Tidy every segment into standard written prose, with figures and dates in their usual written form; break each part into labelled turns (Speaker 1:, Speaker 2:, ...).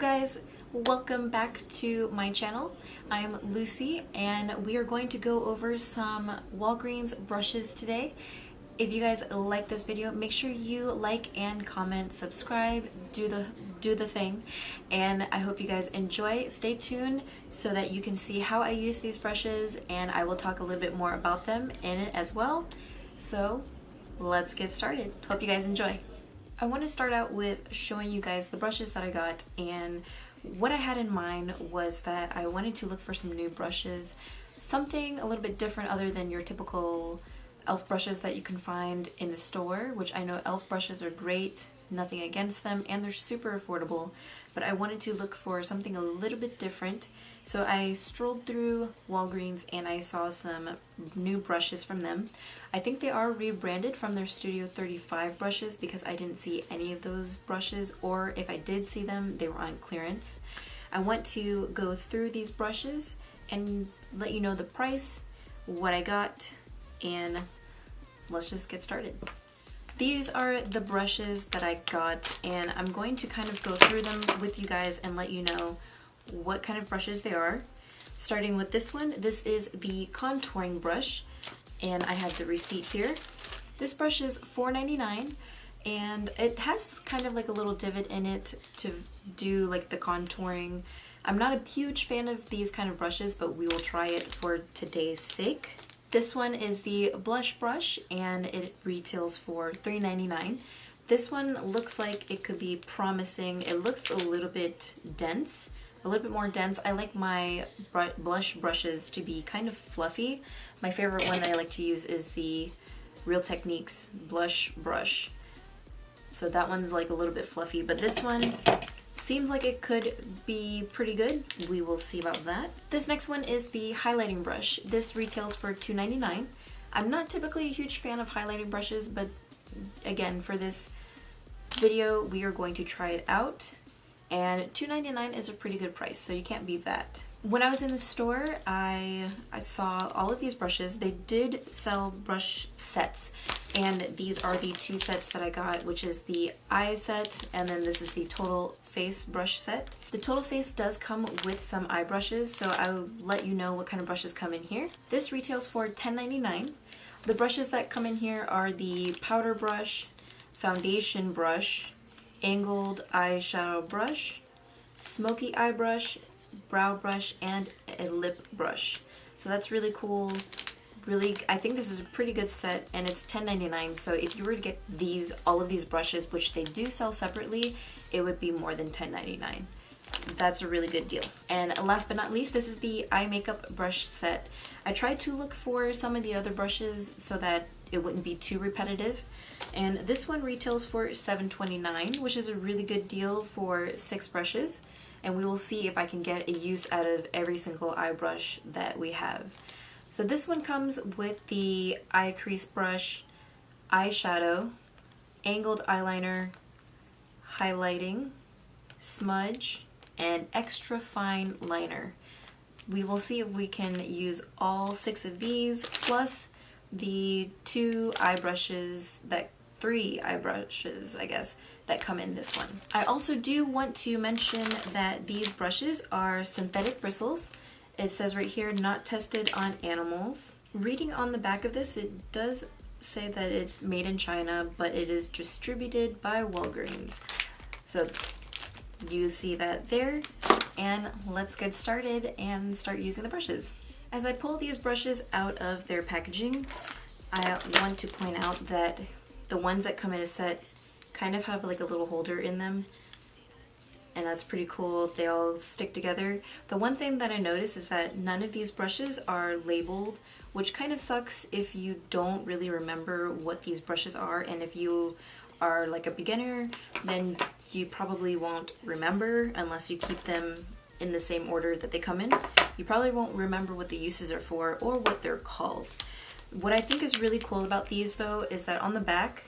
Speaker 1: guys, welcome back to my channel. I'm Lucy and we are going to go over some Walgreens brushes today. If you guys like this video, make sure you like and comment, subscribe, do the thing, and I hope you guys enjoy. Stay tuned so that you can see how I use these brushes, and I will talk a little bit more about them in it as well. So let's get started. Hope you guys enjoy. I want to start out with showing you guys the brushes that I got, and what I had in mind was that I wanted to look for some new brushes, something a little bit different other than your typical e.l.f. brushes that you can find in the store, which I know e.l.f. brushes are great, nothing against them, and they're super affordable, but I wanted to look for something a little bit different. So I strolled through Walgreens and I saw some new brushes from them. I think they are rebranded from their Studio 35 brushes because I didn't see any of those brushes, or if I did see them, they were on clearance. I want to go through these brushes and let you know the price, what I got, and let's just get started. These are the brushes that I got, and I'm going to kind of go through them with you guys and let you know what kind of brushes they are. Starting with this one, this is the contouring brush, and I have the receipt here. This brush is $4.99, and it has kind of like a little divot in it to do like the contouring. I'm not a huge fan of these kind of brushes, but we will try it for today's sake. This one is the blush brush, and it retails for $3.99. This one looks like it could be promising. It looks a little bit dense, a little bit more dense. I like my blush brushes to be kind of fluffy. My favorite one that I like to use is the Real Techniques blush brush. So that one's like a little bit fluffy, but this one seems like it could be pretty good. We will see about that. This next one is the highlighting brush. This retails for $2.99. I'm not typically a huge fan of highlighting brushes, but again, for this video, we are going to try it out. And $2.99 is a pretty good price, so you can't beat that. When I was in the store, I saw all of these brushes. They did sell brush sets, and these are the two sets that I got, which is the eye set, and then this is the total face brush set. The total face does come with some eye brushes, so I'll let you know what kind of brushes come in here. This retails for $10.99. The brushes that come in here are the powder brush, foundation brush, angled eyeshadow brush, smoky eye brush, brow brush, and a lip brush. So that's really cool. Really, I think this is a pretty good set, and it's $10.99. So if you were to get all of these brushes, which they do sell separately, it would be more than $10.99. That's a really good deal. And last but not least, this is the eye makeup brush set. I tried to look for some of the other brushes so that it wouldn't be too repetitive. And this one retails for $7.29, which is a really good deal for 6 brushes. And we will see if I can get a use out of every single eye brush that we have. So this one comes with the eye crease brush, eyeshadow, angled eyeliner, highlighting, smudge, and extra fine liner. We will see if we can use all 6 of these, plus the 3 eye brushes, I guess, that come in this one. I also do want to mention that these brushes are synthetic bristles. It says right here, not tested on animals. Reading on the back of this, it does say that it's made in China, but it is distributed by Walgreens. So you see that there, and let's get started and start using the brushes. As I pull these brushes out of their packaging, I want to point out that the ones that come in a set kind of have like a little holder in them, and that's pretty cool. They all stick together. The one thing that I noticed is that none of these brushes are labeled, which kind of sucks if you don't really remember what these brushes are, and if you are like a beginner, then you probably won't remember unless you keep them in the same order that they come in. You probably won't remember what the uses are for or what they're called. What I think is really cool about these though is that on the back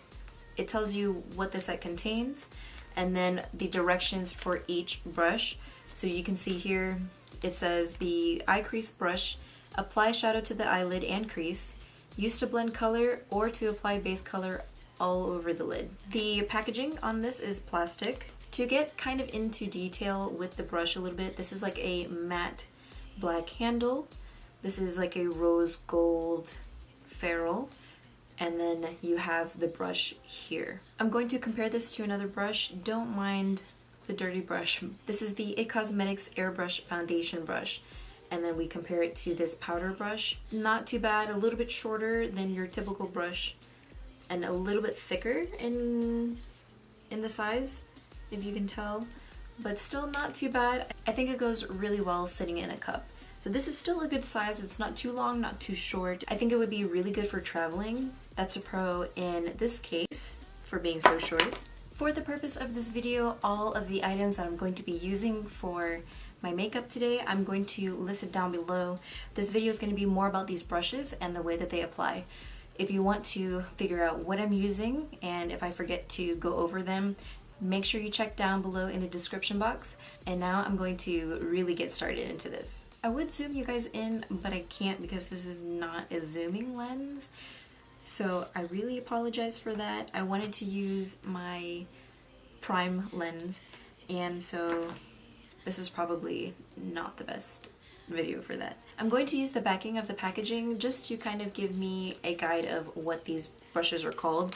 Speaker 1: it tells you what the set contains and then the directions for each brush. So you can see here it says the eye crease brush, apply shadow to the eyelid and crease, use to blend color or to apply base color all over the lid. The packaging on this is plastic, To get kind of into detail with the brush a little bit, this is like a matte black handle. This is like a rose gold ferrule. And then you have the brush here. I'm going to compare this to another brush. Don't mind the dirty brush. This is the It Cosmetics Airbrush Foundation Brush. And then we compare it to this powder brush. Not too bad, a little bit shorter than your typical brush and a little bit thicker in the size, if you can tell, but still not too bad. I think it goes really well sitting in a cup. So this is still a good size. It's not too long, not too short. I think it would be really good for traveling. That's a pro in this case for being so short. For the purpose of this video, all of the items that I'm going to be using for my makeup today, I'm going to list it down below. This video is going to be more about these brushes and the way that they apply. If you want to figure out what I'm using and if I forget to go over them, make sure you check down below in the description box. And now I'm going to really get started into this. I would zoom you guys in, but I can't because this is not a zooming lens. So I really apologize for that. I wanted to use my prime lens, and so this is probably not the best video for that. I'm going to use the backing of the packaging just to kind of give me a guide of what these brushes are called.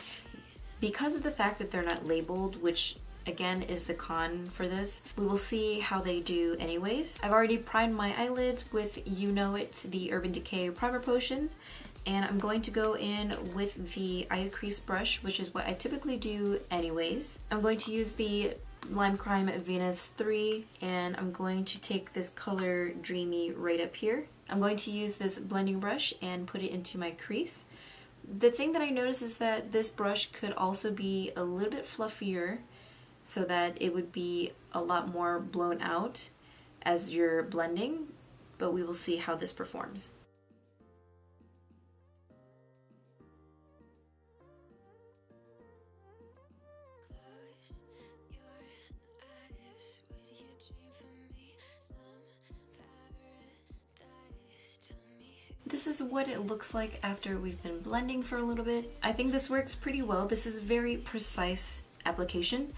Speaker 1: Because of the fact that they're not labeled, which again is the con for this, we will see how they do anyways. I've already primed my eyelids with You Know It, the Urban Decay Primer Potion, and I'm going to go in with the eye crease brush, which is what I typically do anyways. I'm going to use the Limecrime Venus 3, and I'm going to take this color Dreamy right up here. I'm going to use this blending brush and put it into my crease. The thing that I noticed is that this brush could also be a little bit fluffier so that it would be a lot more blown out as you're blending, but we will see how this performs. This is what it looks like after we've been blending for a little bit. I think this works pretty well. This is very precise application.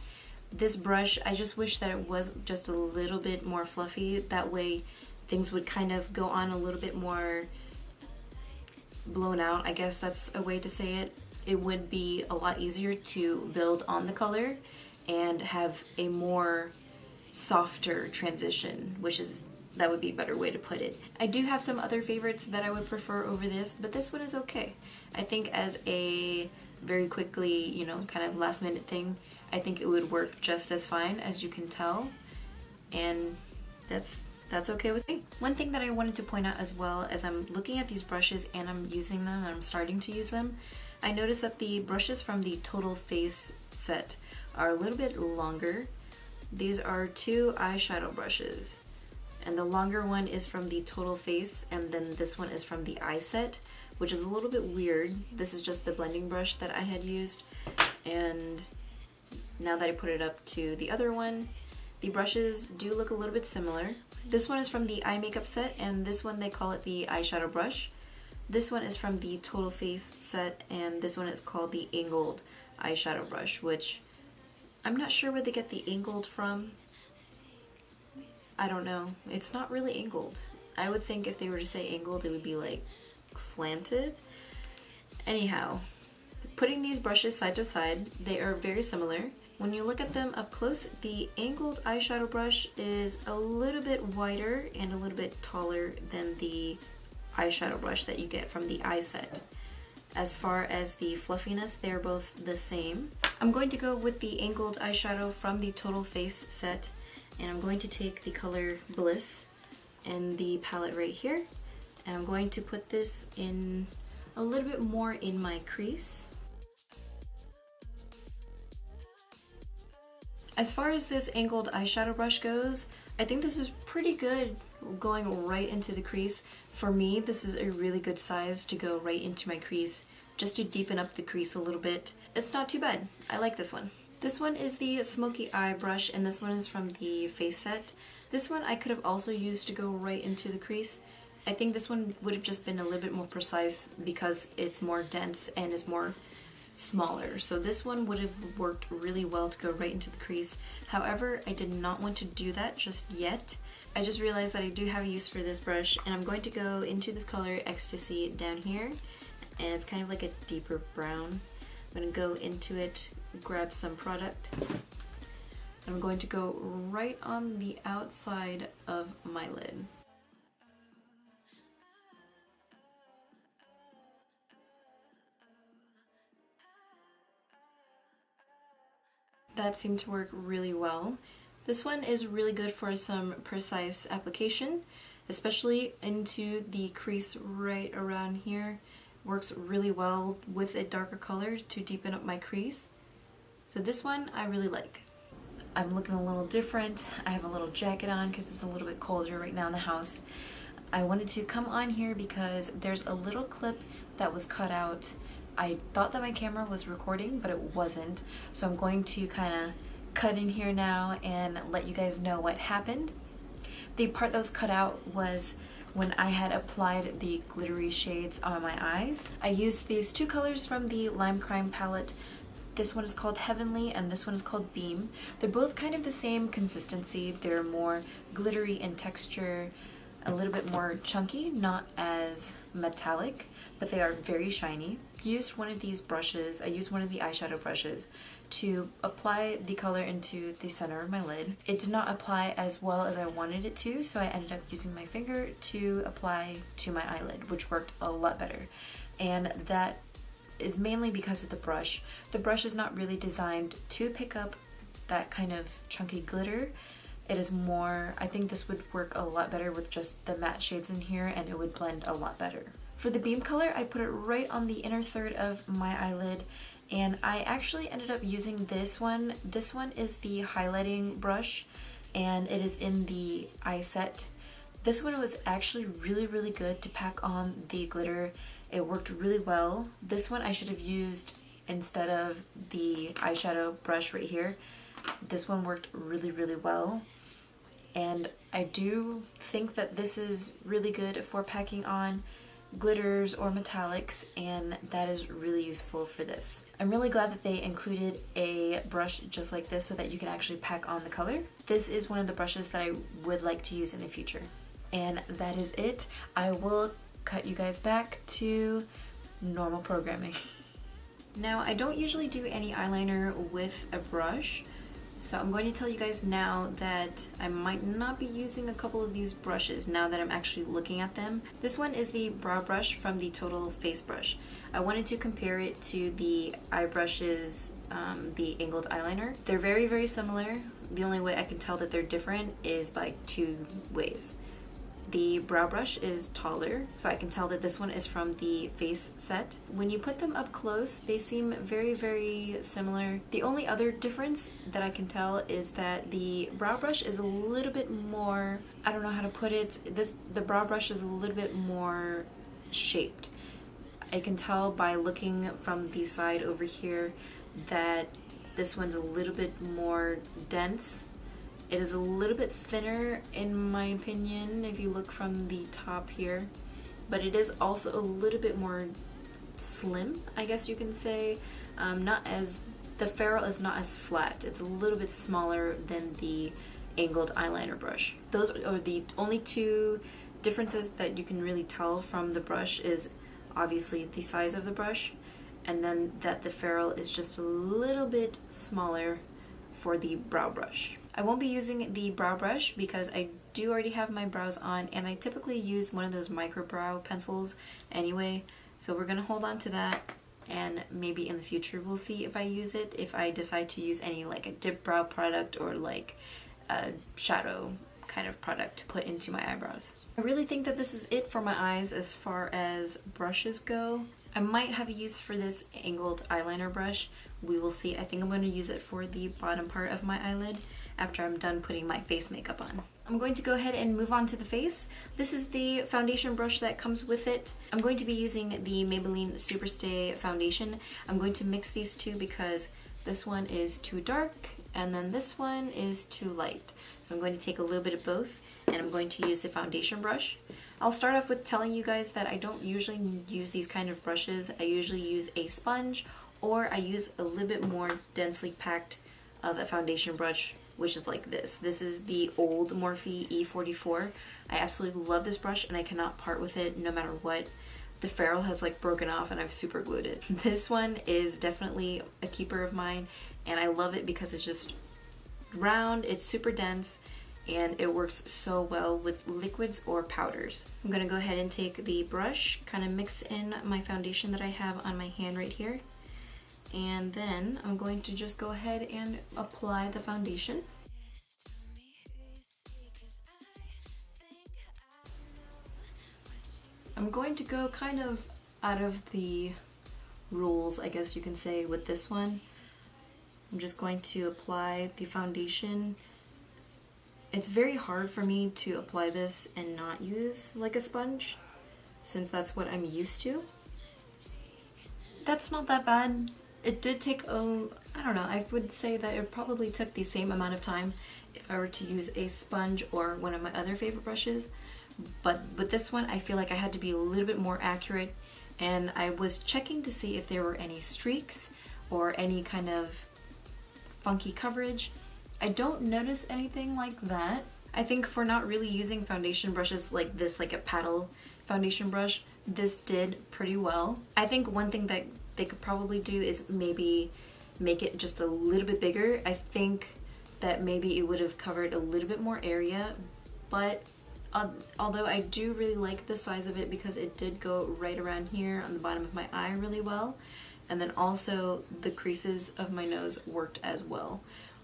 Speaker 1: This brush, I just wish that it was just a little bit more fluffy. That way things would kind of go on a little bit more blown out. I guess that's a way to say it. It would be a lot easier to build on the color and have a more softer transition, that would be a better way to put it. I do have some other favorites that I would prefer over this, but this one is okay. I think as a very quickly, you know, kind of last minute thing, I think it would work just as fine, as you can tell, and that's okay with me. One thing that I wanted to point out as well, as I'm looking at these brushes and I'm using them and I'm starting to use them, I noticed that the brushes from the Total Face set are a little bit longer. These are 2 eyeshadow brushes, and the longer one is from the Total Face, and then this one is from the eye set, which is a little bit weird. This is just the blending brush that I had used, and now that I put it up to the other one, the brushes do look a little bit similar. This one is from the eye makeup set, and this one they call it the eyeshadow brush. This one is from the Total Face set, and this one is called the angled eyeshadow brush, which I'm not sure where they get the angled from. I don't know. It's not really angled. I would think if they were to say angled, it would be like slanted. Anyhow, putting these brushes side to side, they are very similar. When you look at them up close, the angled eyeshadow brush is a little bit wider and a little bit taller than the eyeshadow brush that you get from the eye set. As far as the fluffiness, they're both the same. I'm going to go with the angled eyeshadow from the Total Face set, and I'm going to take the color Bliss and the palette right here, and I'm going to put this in a little bit more in my crease. As far as this angled eyeshadow brush goes, I think this is pretty good going right into the crease. For me, this is a really good size to go right into my crease, just to deepen up the crease a little bit. It's not too bad. I like this one. This one is the Smoky Eye brush, and this one is from the Face set. This one I could have also used to go right into the crease. I think this one would have just been a little bit more precise because it's more dense and is more smaller. So this one would have worked really well to go right into the crease. However, I did not want to do that just yet. I just realized that I do have a use for this brush, and I'm going to go into this color Ecstasy down here, and it's kind of like a deeper brown. I'm going to go into it, grab some product. I'm going to go right on the outside of my lid. That seemed to work really well. This one is really good for some precise application, especially into the crease right around here. Works really well with a darker color to deepen up my crease. So this one I really like. I'm looking a little different. I have a little jacket on because it's a little bit colder right now in the house. I wanted to come on here because there's a little clip that was cut out. I thought that my camera was recording, but it wasn't. So I'm going to kind of cut in here now and let you guys know what happened. The part that was cut out was when I had applied the glittery shades on my eyes. I used these two colors from the Limecrime palette. This one is called Heavenly and this one is called Beam. They're both kind of the same consistency. They're more glittery in texture, a little bit more chunky, not as metallic, but they are very shiny. I used one of these brushes, I used one of the eyeshadow brushes to apply the color into the center of my lid. It did not apply as well as I wanted it to, so I ended up using my finger to apply to my eyelid, which worked a lot better. And that is mainly because of the brush. The brush is not really designed to pick up that kind of chunky glitter. It is more, I think this would work a lot better with just the matte shades in here, and it would blend a lot better. For the Beam color, I put it right on the inner third of my eyelid, and I actually ended up using this one. This one is the highlighting brush, and it is in the eye set. This one was actually really good to pack on the glitter. It worked really well. This one I should have used instead of the eyeshadow brush right here. This one worked really well. And I do think that this is really good for packing on glitters or metallics, and that is really useful for this. I'm really glad that they included a brush just like this so that you can actually pack on the color. This is one of the brushes that I would like to use in the future. And that is it. I will cut you guys back to normal programming. Now, I don't usually do any eyeliner with a brush, so I'm going to tell you guys now that I might not be using a couple of these brushes now that I'm actually looking at them. This one is the brow brush from the Total Face Brush. I wanted to compare it to the eye brushes, the angled eyeliner. They're very similar. The only way I can tell that they're different is by two ways. The brow brush is taller, so I can tell that this one is from the face set. When you put them up close, they seem very similar. The only other difference that I can tell is that the brow brush is a little bit more, I don't know how to put it, the brow brush is a little bit more shaped. I can tell by looking from the side over here that this one's a little bit more dense. It is a little bit thinner in my opinion if you look from the top here, but it is also a little bit more slim, I guess you can say. The ferrule is not as flat. It's a little bit smaller than the angled eyeliner brush. Those are the only two differences that you can really tell from the brush, is obviously the size of the brush, and then that the ferrule is just a little bit smaller for the brow brush. I won't be using the brow brush because I do already have my brows on, and I typically use one of those micro brow pencils anyway, so we're gonna hold on to that, and maybe in the future we'll see if I use it, if I decide to use any like a dip brow product or like a shadow kind of product to put into my eyebrows. I really think that this is it for my eyes as far as brushes go. I might have a use for this angled eyeliner brush. We will see. I think I'm going to use it for the bottom part of my eyelid after I'm done putting my face makeup on. I'm going to go ahead and move on to the face. This is the foundation brush that comes with it. I'm going to be using the Maybelline Superstay foundation. I'm going to mix these two because this one is too dark and then this one is too light. So I'm going to take a little bit of both, and I'm going to use the foundation brush. I'll start off with telling you guys that I don't usually use these kind of brushes. I usually use a sponge or I use a little bit more densely packed of a foundation brush, which is like this. This is the old Morphe E44. I absolutely love this brush and I cannot part with it no matter what. The ferrule has like broken off and I've super glued it. This one is definitely a keeper of mine and I love it because it's just round, it's super dense, and it works so well with liquids or powders. I'm gonna go ahead and take the brush, kind of mix in my foundation that I have on my hand right here, and then I'm going to just go ahead and apply the foundation. I'm going to go kind of out of the rules, I guess you can say, with this one. I'm just going to apply the foundation. It's very hard for me to apply this and not use like a sponge, since that's what I'm used to. That's not that bad. It did take I don't know, I would say that it probably took the same amount of time if I were to use a sponge or one of my other favorite brushes. But with this one, I feel like I had to be a little bit more accurate, and I was checking to see if there were any streaks or any kind of funky coverage. I don't notice anything like that. I think for not really using foundation brushes like this, like a paddle foundation brush, this did pretty well. I think one thing that they could probably do is maybe make it just a little bit bigger. I think that maybe it would have covered a little bit more area, but although I do really like the size of it because it did go right around here on the bottom of my eye really well, and then also the creases of my nose worked as well.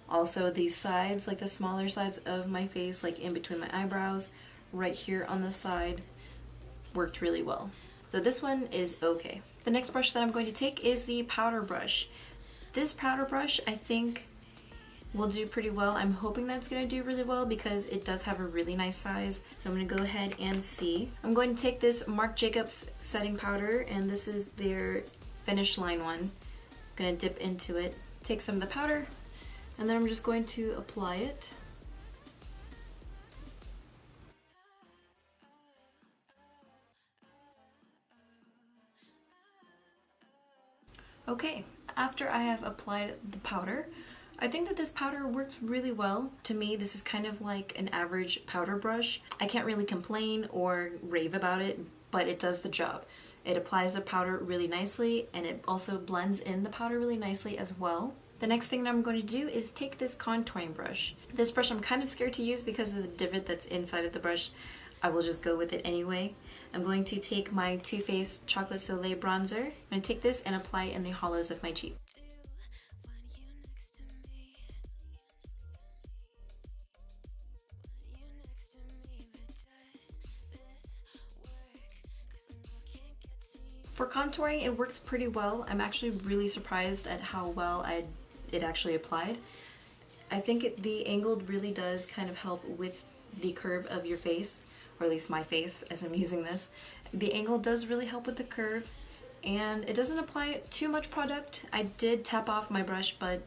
Speaker 1: Also these sides, like the smaller sides of my face, like in between my eyebrows, right here on the side, worked really well. So this one is okay. The next brush that I'm going to take is the powder brush. This powder brush I think will do pretty well. I'm hoping that it's going to do really well because it does have a really nice size. So I'm going to go ahead and see. I'm going to take this Marc Jacobs setting powder, and this is their Finish Line one. I'm going to dip into it, take some of the powder, and then I'm just going to apply it. Okay, after I have applied the powder, I think that this powder works really well. To me, this is kind of like an average powder brush. I can't really complain or rave about it, but it does the job. It applies the powder really nicely, and it also blends in the powder really nicely as well. The next thing that I'm going to do is take this contouring brush. This brush I'm kind of scared to use because of the divot that's inside of the brush. I will just go with it anyway. I'm going to take my Too Faced Chocolate Soleil bronzer. I'm going to take this and apply it in the hollows of my cheek. For contouring, it works pretty well. I'm actually really surprised at how well it actually applied. I think the angled really does kind of help with the curve of your face, or at least my face as I'm using this. The angle does really help with the curve, and it doesn't apply too much product. I did tap off my brush, but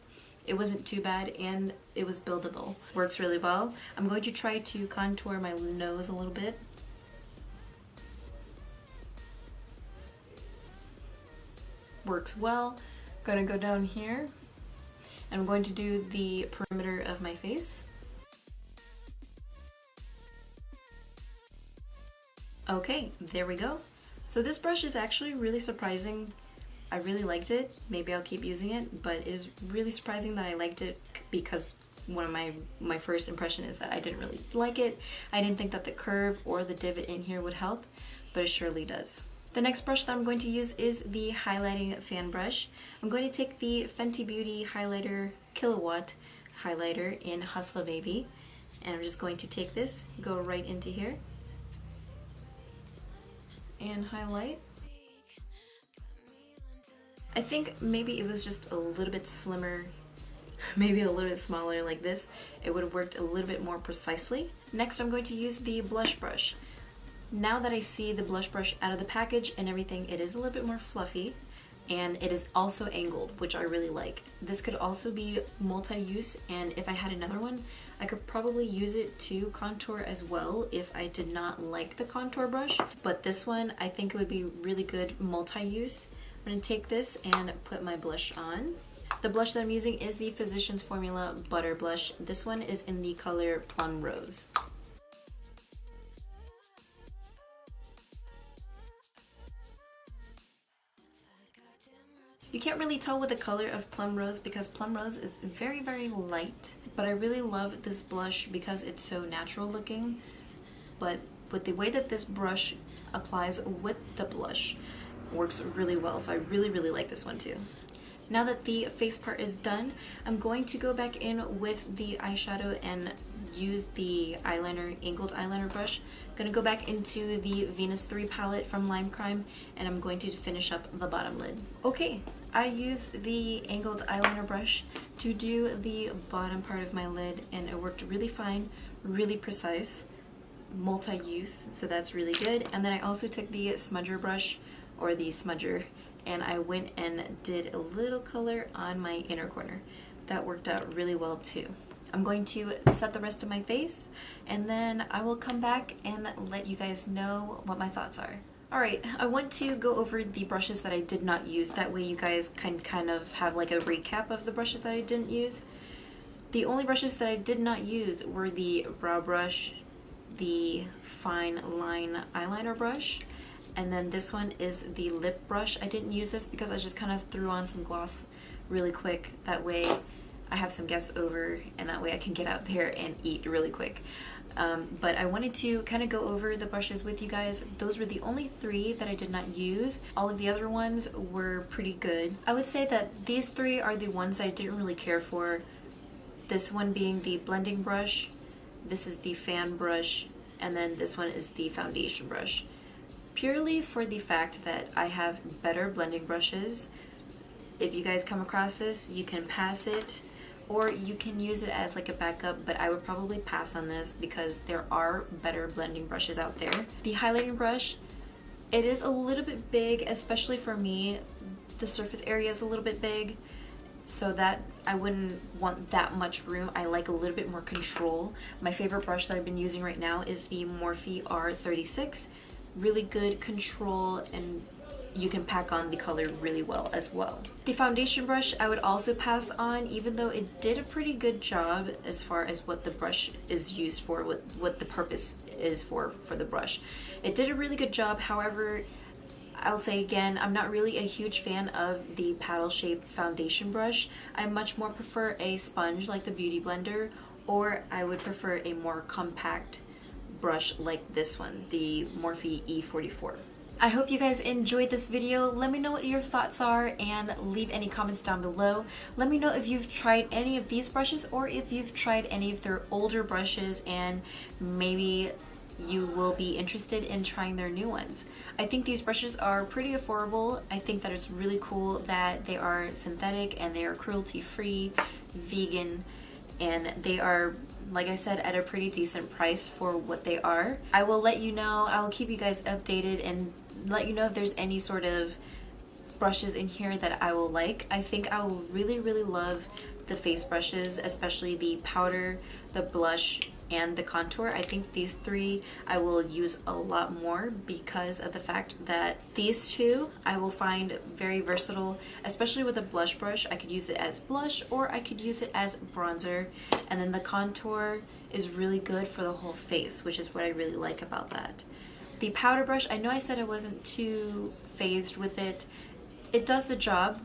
Speaker 1: it wasn't too bad, and it was buildable. Works really well. I'm going to try to contour my nose a little bit. Works well. Gonna go down here, and I'm going to do the perimeter of my face. Okay, there we go. So this brush is actually really surprising. I really liked it. Maybe I'll keep using it, but it is really surprising that I liked it because one of my first impression is that I didn't really like it. I didn't think that the curve or the divot in here would help, but it surely does. The next brush that I'm going to use is the highlighting fan brush. I'm going to take the Fenty Beauty highlighter Killawatt highlighter in Hustla Baby, and I'm just going to take this, go right into here, and highlight. I think maybe it was just a little bit slimmer, maybe a little bit smaller like this. It would have worked a little bit more precisely. Next, I'm going to use the blush brush. Now that I see the blush brush out of the package and everything, it is a little bit more fluffy, and it is also angled, which I really like. This could also be multi-use, and if I had another one, I could probably use it to contour as well if I did not like the contour brush. But this one, I think it would be really good multi-use. going to take this and put my blush on. The blush that I'm using is the Physicians Formula Butter Blush. This one is in the color Plum Rose. You can't really tell with the color of Plum Rose because Plum Rose is very, very light, but I really love this blush because it's so natural looking. But with the way that this brush applies with the blush works really well, so I really, really like this one too. Now that the face part is done, I'm going to go back in with the eyeshadow and use the eyeliner, angled eyeliner brush. I'm going to go back into the Venus 3 palette from Limecrime, and I'm going to finish up the bottom lid. Okay, I used the angled eyeliner brush to do the bottom part of my lid, and it worked really fine, really precise, multi-use, so that's really good. And then I also took the smudger brush, or the smudger, and I went and did a little color on my inner corner. That worked out really well too. I'm going to set the rest of my face, and then I will come back and let you guys know what my thoughts are. Alright, I want to go over the brushes that I did not use. That way you guys can kind of have like a recap of the brushes that I didn't use. The only brushes that I did not use were the brow brush, the fine line eyeliner brush, and then this one is the lip brush. I didn't use this because I just kind of threw on some gloss really quick. That way I have some guests over, and that way I can get out there and eat really quick. But I wanted to kind of go over the brushes with you guys. Those were the only 3 that I did not use. All of the other ones were pretty good. I would say that these 3 are the ones that I didn't really care for. This one being the blending brush, this is the fan brush, and then this one is the foundation brush. Purely for the fact that I have better blending brushes. If you guys come across this, you can pass it, or you can use it as like a backup, but I would probably pass on this because there are better blending brushes out there. The highlighting brush, it is a little bit big, especially for me. The surface area is a little bit big, so that I wouldn't want that much room. I like a little bit more control. My favorite brush that I've been using right now is the Morphe R36. Really good control, and you can pack on the color really well as well. The foundation brush I would also pass on, even though it did a pretty good job as far as what the brush is used for, what the purpose is for the brush. It did a really good job. However, I'll say again, I'm not really a huge fan of the paddle shaped foundation brush. I much more prefer a sponge like the Beauty Blender, or I would prefer a more compact brush like this one, the Morphe E44. I hope you guys enjoyed this video. Let me know what your thoughts are and leave any comments down below. Let me know if you've tried any of these brushes or if you've tried any of their older brushes and maybe you will be interested in trying their new ones. I think these brushes are pretty affordable. I think that it's really cool that they are synthetic and they are cruelty-free, vegan, and they are, like I said, at a pretty decent price for what they are. I will let you know, I will keep you guys updated and let you know if there's any sort of brushes in here that I will like. I think I will really, really love the face brushes, especially the powder, the blush, and the contour. I think these 3 I will use a lot more because of the fact that these 2 I will find very versatile, especially with a blush brush. I could use it as blush or I could use it as bronzer, and then the contour is really good for the whole face, which is what I really like about that. The powder brush, I know I said I wasn't too phased with it. It does the job,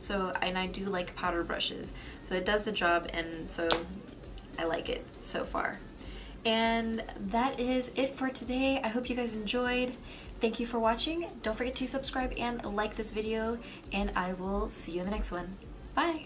Speaker 1: and I do like powder brushes, so it does the job, and so I like it so far. And that is it for today. I hope you guys enjoyed. Thank you for watching. Don't forget to subscribe and like this video, and I will see you in the next one. Bye!